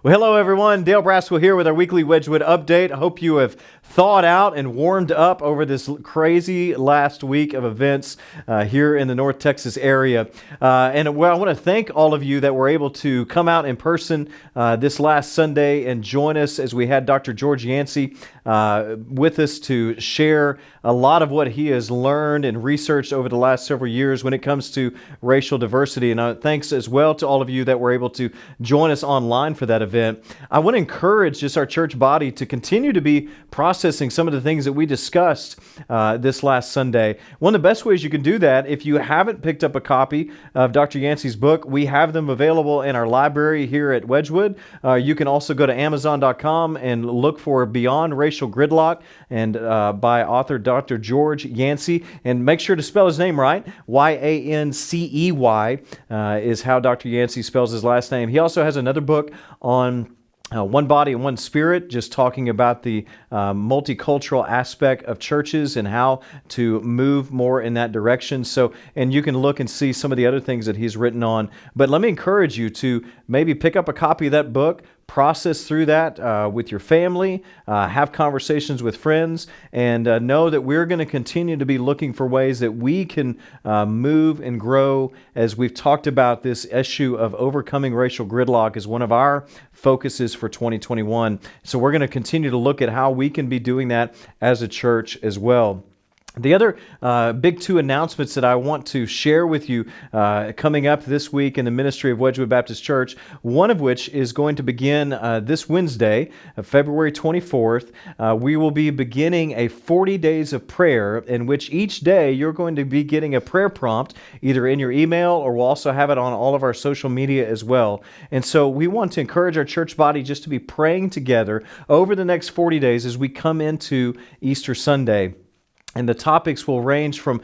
Well, hello everyone. Dale Braswell here with our weekly Wedgwood update. I hope you have thawed out and warmed up over this crazy last week of events here in the North Texas area. I want to thank all of you that were able to come out in person this last Sunday and join us as we had Dr. George Yancey with us to share a lot of what he has learned and researched over the last several years when it comes to racial diversity. And thanks as well to all of you that were able to join us online for that event. I want to encourage just our church body to continue to be processing some of the things that we discussed this last Sunday. One of the best ways you can do that, if you haven't picked up a copy of Dr. Yancey's book, we have them available in our library here at Wedgwood. You can also go to Amazon.com and look for Beyond Racial Gridlock and by author Dr. George Yancey. And make sure to spell his name right. Yancey is how Dr. Yancey spells his last name. He also has another book on One Body and One Spirit, just talking about the multicultural aspect of churches and how to move more in that direction. And you can look and see some of the other things that he's written on. But let me encourage you to maybe pick up a copy of that book, process through that with your family, have conversations with friends, and know that we're going to continue to be looking for ways that we can move and grow as we've talked about this issue of overcoming racial gridlock as one of our focuses for 2021. So we're going to continue to look at how we can be doing that as a church as well. The other big two announcements that I want to share with you coming up this week in the ministry of Wedgwood Baptist Church, one of which is going to begin this Wednesday, February 24th. We will be beginning a 40 days of prayer in which each day you're going to be getting a prayer prompt either in your email, or we'll also have it on all of our social media as well. And so we want to encourage our church body just to be praying together over the next 40 days as we come into Easter Sunday. And the topics will range from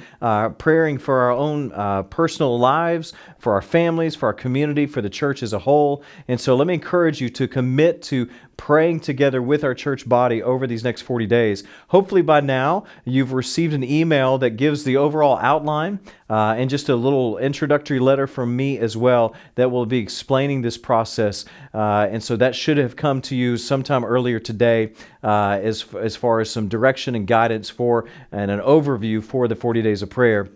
praying for our own personal lives, for our families, for our community, for the church as a whole. And so let me encourage you to commit to praying together with our church body over these next 40 days. Hopefully by now you've received an email that gives the overall outline and just a little introductory letter from me as well that will be explaining this process. And so that should have come to you sometime earlier today as far as some direction and guidance for and an overview for the 40 days of prayer.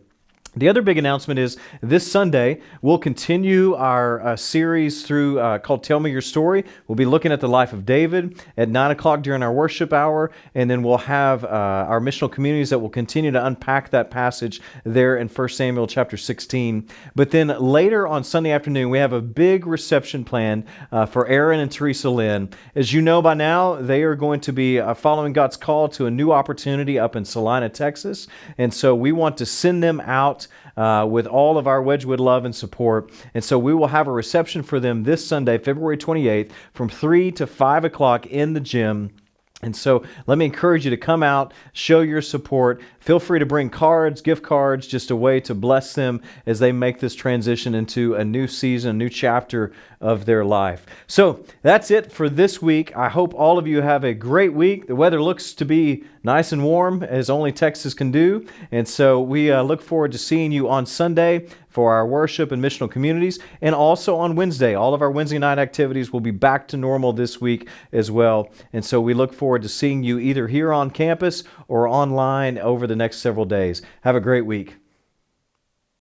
The other big announcement is this Sunday, we'll continue our series through called Tell Me Your Story. We'll be looking at the life of David at 9 o'clock during our worship hour, and then we'll have our missional communities that will continue to unpack that passage there in 1 Samuel chapter 16. But then later on Sunday afternoon, we have a big reception planned for Aaron and Teresa Lynn. As you know by now, they are going to be following God's call to a new opportunity up in Salina, Texas, and so we want to send them out with all of our Wedgwood love and support. And so we will have a reception for them this Sunday, February 28th, from 3 to 5 o'clock in the gym. And so let me encourage you to come out, show your support. Feel free to bring cards, gift cards, just a way to bless them as they make this transition into a new season, a new chapter of their life. So that's it for this week. I hope all of you have a great week. The weather looks to be nice and warm, as only Texas can do. And so we look forward to seeing you on Sunday for our worship and missional communities, and also on Wednesday. All of our Wednesday night activities will be back to normal this week as well. And so we look forward to seeing you either here on campus or online over the next several days. Have a great week.